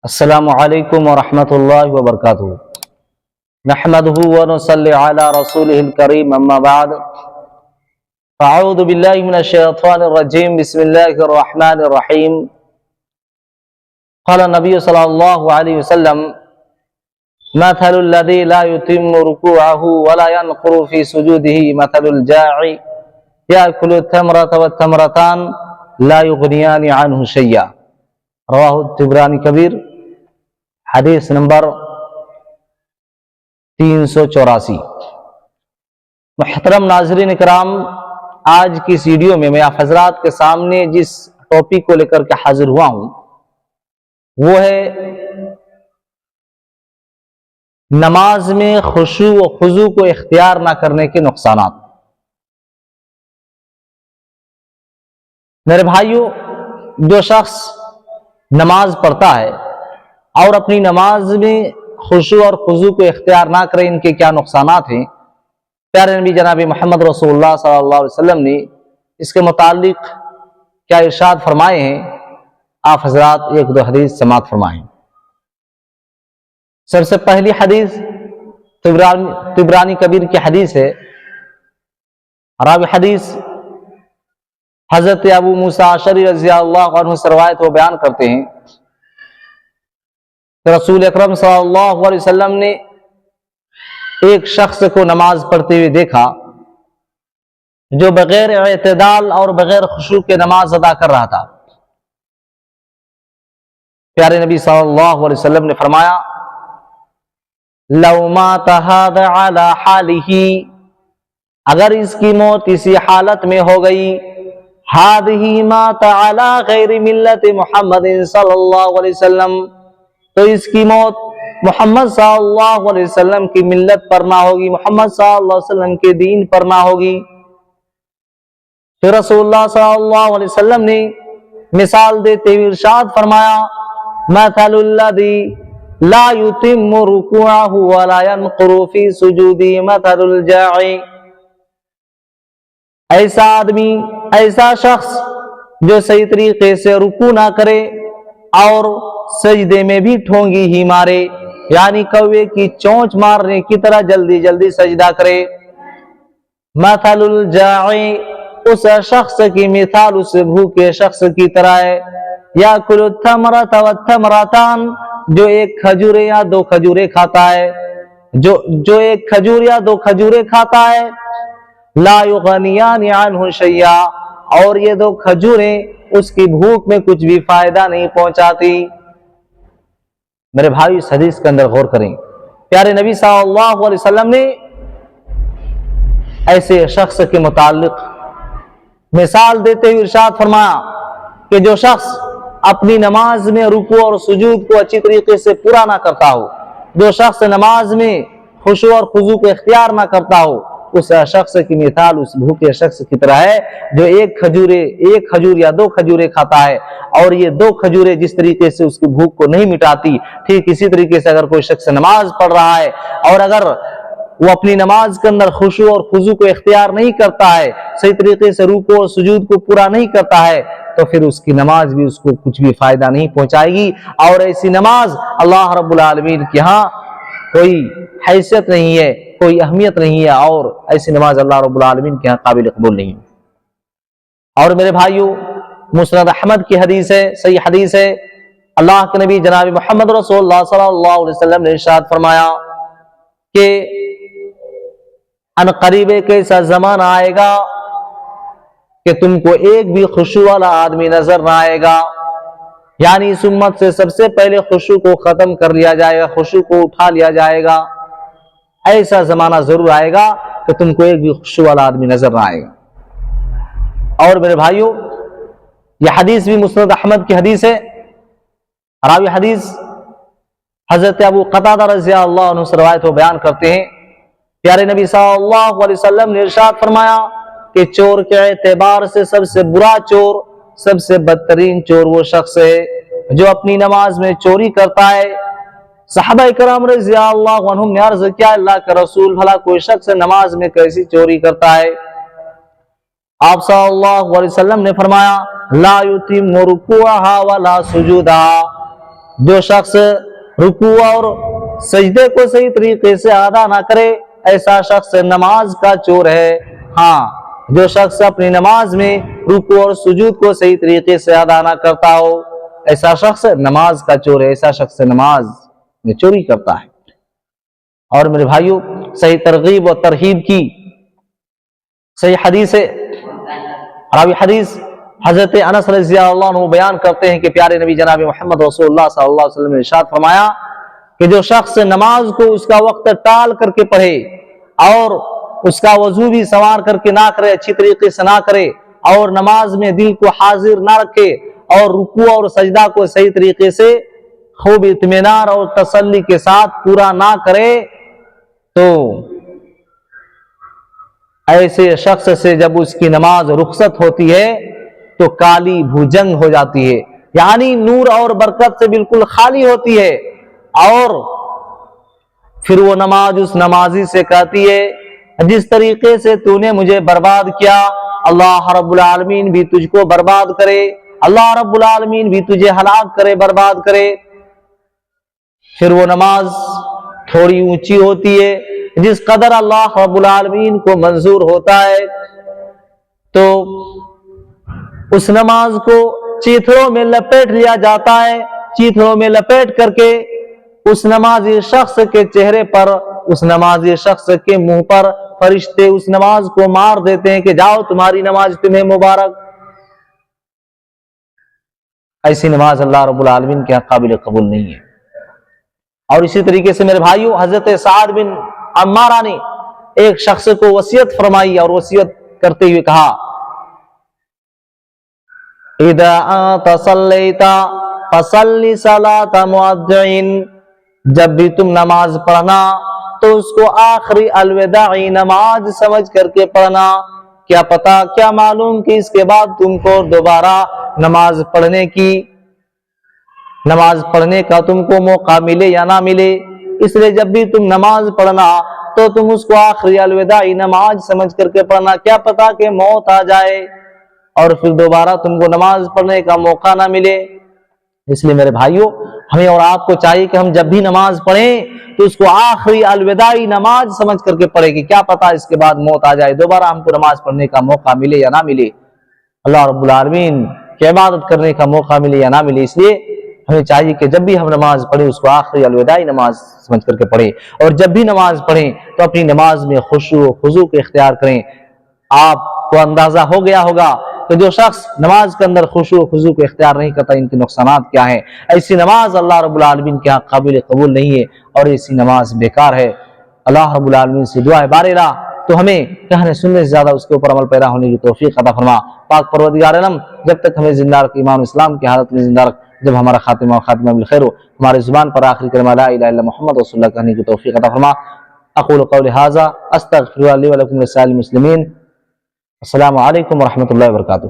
السلام علیکم ورحمۃ اللہ وبرکاتہ۔ نحمدہ ونصلی علی رسولہ الکریم، اما بعد فاعوذ باللہ من الشیطان الرجیم، بسم اللہ الرحمن الرحیم۔ قال النبی صلی اللہ علیہ وسلم: مثل الذی لا یتم رکوعہ ولا ینقر فی سجودہ مثل الجاع یأکل التمرۃ والتمرتان لا یغنیان عنہ شیئا۔ رواہ طبرانی کبیر، حدیث نمبر 384۔ محترم ناظرین کرام، آج کی اس ویڈیو میں آپ حضرات کے سامنے جس ٹاپک کو لے کر کے حاضر ہوا ہوں وہ ہے نماز میں خشوع و خضوع کو اختیار نہ کرنے کے نقصانات۔ میرے بھائیو، جو شخص نماز پڑھتا ہے اور اپنی نماز میں خشوع اور خضوع کو اختیار نہ کرے، ان کے کیا نقصانات ہیں؟ پیارے نبی جناب محمد رسول اللہ صلی اللہ علیہ وسلم نے اس کے متعلق کیا ارشاد فرمائے ہیں، آپ حضرات ایک دو حدیث سماعت فرمائیں۔ سب سے پہلی حدیث طبرانی کبیر کی حدیث ہے۔ راوی حدیث حضرت ابو موسیٰ اشعری رضی اللہ عنہ سے روایت وہ بیان کرتے ہیں کہ رسول اکرم صلی اللہ علیہ وسلم نے ایک شخص کو نماز پڑھتے ہوئے دیکھا جو بغیر اعتدال اور بغیر خشوع کے نماز ادا کر رہا تھا۔ پیارے نبی صلی اللہ علیہ وسلم نے فرمایا: لو مات هذا على حاله، اگر اس کی موت اسی حالت میں ہو گئی، هذه مات على غیر ملت محمد صلی اللہ علیہ وسلم، تو اس کی موت محمد صلی اللہ علیہ وسلم کی ملت پر نہ ہوگی، محمد صلی اللہ علیہ وسلم کے دین پر نہ ہوگی۔ پھر رسول اللہ صلی اللہ علیہ وسلم نے مثال دیتے ہوئے ارشاد فرمایا: مثل الذی لا یتم رکوعہ ولا ینقر فی سجودہ مثل الجاع، ایسا آدمی، ایسا شخص جو صحیح طریقے سے رکوع نہ کرے اور سجدے میں بھی ٹھونگی ہی مارے، یعنی کوے کی چونچ مارنے کی طرح جلدی جلدی سجدہ کرے۔ مثل الجاع، اس شخص کی مثال اس بھوکے شخص کی طرح ہے، یاکل التمرۃ والتمرتان، جو ایک کھجور یا دو کھجوریں کھاتا ہے، جو ایک کھجور یا دو کھجوریں کھاتا ہے، لا یغنیان عنہ شیئا، اور یہ دو کھجوریں اس کی بھوک میں کچھ بھی فائدہ نہیں پہنچاتی۔ میرے بھائی، اس حدیث کے اندر غور کریں۔ پیارے نبی صلی اللہ علیہ وسلم نے ایسے شخص کے متعلق مثال دیتے ہوئے ارشاد فرمایا کہ جو شخص اپنی نماز میں رکوع اور سجود کو اچھی طریقے سے پورا نہ کرتا ہو، جو شخص نماز میں خشوع اور خضوع کو اختیار نہ کرتا ہو، اس شخص کی مثال اس بھوکے شخص کی طرح ہے جو ایک کھجور یا دو کھجوریں کھاتا ہے، اور یہ دو کھجوریں جس طریقے سے اس کی بھوک کو نہیں مٹاتی، ٹھیک اسی طریقے سے اگر کوئی شخص نماز پڑھ رہا ہے اور اگر وہ اپنی نماز کے اندر خشوع اور خضوع کو اختیار نہیں کرتا ہے، صحیح طریقے سے رکوع اور سجود کو پورا نہیں کرتا ہے، تو پھر اس کی نماز بھی اس کو کچھ بھی فائدہ نہیں پہنچائے گی، اور ایسی نماز اللہ رب العالمین کے ہاں کوئی حیثیت نہیں ہے، کوئی اہمیت نہیں ہے، اور ایسی نماز اللہ رب العالمین کے ہاں قابل قبول نہیں ہے۔ اور میرے بھائیو، مسند احمد کی حدیث ہے، صحیح حدیث ہے، اللہ کے نبی جناب محمد رسول اللہ صلی اللہ علیہ وسلم نے ارشاد فرمایا کہ ان قریب ایک ایسا زمانہ آئے گا کہ تم کو ایک بھی خشوع والا آدمی نظر نہ آئے گا، یعنی اس امت سے سب سے پہلے خشوع کو ختم کر لیا جائے گا، خشوع کو اٹھا لیا جائے گا۔ ایسا زمانہ ضرور آئے گا کہ تم کو ایک بھی خشوع والا آدمی نظر نہ آئے گا۔ اور میرے بھائیو، یہ حدیث بھی مسند احمد کی حدیث ہے۔ راوی حدیث حضرت ابو قتادہ رضی اللہ عنہ سے روایت وہ بیان کرتے ہیں، پیارے نبی صلی اللہ علیہ وسلم نے ارشاد فرمایا کہ چور کے اعتبار سے سب سے برا چور، سب سے بدترین چور وہ شخص ہے جو اپنی نماز میں چوری کرتا ہے۔ صحابہ کرام رضی اللہ عنہم نے عرض کیا: اللہ کا رسول، بھلا کوئی شخص نماز میں کیسی چوری کرتا ہے؟ آپ صلی اللہ علیہ وسلم نے فرمایا: لا یتم رکوعہا ولا سجودہا، جو شخص رکوع اور سجدے کو صحیح طریقے سے ادا نہ کرے ایسا شخص نماز کا چور ہے۔ ہاں، جو شخص اپنی نماز میں رکوع اور سجود کو صحیح طریقے سے ادا نہ کرتا ہو ایسا شخص نماز کا چور ہے، ایسا شخص نماز میں چوری کرتا ہے۔ اور میرے بھائیوں، صحیح ترغیب و ترہیب کی صحیح حدیث ہے، راوی حدیث حضرت انس رضی اللہ عنہ بیان کرتے ہیں کہ پیارے نبی جناب محمد رسول اللہ صلی اللہ علیہ وسلم نے ارشاد فرمایا کہ جو شخص نماز کو اس کا وقت ٹال کر کے پڑھے اور اس کا وضو بھی سنوار کر کے نہ کرے، اچھی طریقے سے نہ کرے، اور نماز میں دل کو حاضر نہ رکھے اور رکوع اور سجدہ کو صحیح طریقے سے خوب اطمینان اور تسلی کے ساتھ پورا نہ کرے، تو ایسے شخص سے جب اس کی نماز رخصت ہوتی ہے تو کالی بھوجنگ ہو جاتی ہے، یعنی نور اور برکت سے بالکل خالی ہوتی ہے، اور پھر وہ نماز اس نمازی سے کہتی ہے جس طریقے سے تو نے مجھے برباد کیا اللہ رب العالمین بھی تجھ کو برباد کرے، اللہ رب العالمین بھی تجھے ہلاک کرے، برباد کرے۔ پھر وہ نماز تھوڑی اونچی ہوتی ہے جس قدر اللہ رب العالمین کو منظور ہوتا ہے، تو اس نماز کو چیتھڑوں میں لپیٹ لیا جاتا ہے، چیتھڑوں میں لپیٹ کر کے اس نمازی شخص کے چہرے پر، اس نمازی شخص کے منہ پر فرشتے اس نماز کو مار دیتے ہیں کہ جاؤ تمہاری نماز تمہیں مبارک۔ ایسی نماز اللہ رب العالمین کے قابل قبول نہیں ہے۔ اور اسی طریقے سے میرے بھائیوں، حضرت سعد بن عمارہ نے ایک شخص کو وصیت فرمائی اور وصیت کرتے ہوئے کہا اذا انت صلیت فصلی صلاۃ مودع، جب بھی تم نماز پڑھنا تو اس کو آخری الوداعی نماز سمجھ کر کے پڑھنا، کیا پتا کیا معلوم کہ اس کے بعد تم کو دوبارہ نماز پڑھنے کا تم کو موقع ملے یا نہ ملے، اس لیے جب بھی تم نماز پڑھنا تو تم اس کو آخری الوداعی نماز سمجھ کر کے پڑھنا، کیا پتا کہ موت آ جائے اور پھر دوبارہ تم کو نماز پڑھنے کا موقع نہ ملے۔ اس لیے میرے بھائیوں، ہمیں اور آپ کو چاہیے کہ ہم جب بھی نماز پڑھیں تو اس کو آخری الوداعی نماز سمجھ کر کے پڑھیں کہ کیا پتا اس کے بعد موت آ جائے، دوبارہ ہم کو نماز پڑھنے کا موقع ملے یا نہ ملے، اللہ رب العالمین کی عبادت کرنے کا موقع ملے یا نہ ملے۔ اس لیے ہمیں چاہیے کہ جب بھی ہم نماز پڑھیں اس کو آخری الوداعی نماز سمجھ کر کے پڑھیں، اور جب بھی نماز پڑھیں تو اپنی نماز میں خشوع و خضوع کو اختیار کریں۔ آپ کو اندازہ ہو گیا ہوگا کہ جو شخص نماز کے اندر خشوع و خضوع کو اختیار نہیں کرتا ان کے نقصانات کیا ہیں۔ ایسی نماز اللہ رب العالمین کے ہاں قابل قبول نہیں ہے اور ایسی نماز بیکار ہے۔ اللہ رب العالمین سے دعا ہے بار الہ تو ہمیں کہنے سننے سے زیادہ اس کے اوپر عمل پیرا ہونے کی توفیق عطا فرما۔ پاک پروردگار عالم جب تک ہمیں زندہ رکھ، ایمان اسلام کی حالت میں زندہ رکھ، جب ہمارا خاتمہ بالخیر ہو، ہمارے زبان پر آخری کلمہ لا الہ الا محمد رسول اللہ کہنے کی توفیق عطا فرما۔ اقول قولی ھذا استغفر اللہ لی ولکم ولسائر المسلمین۔ السلام علیکم ورحمۃ اللہ وبرکاتہ۔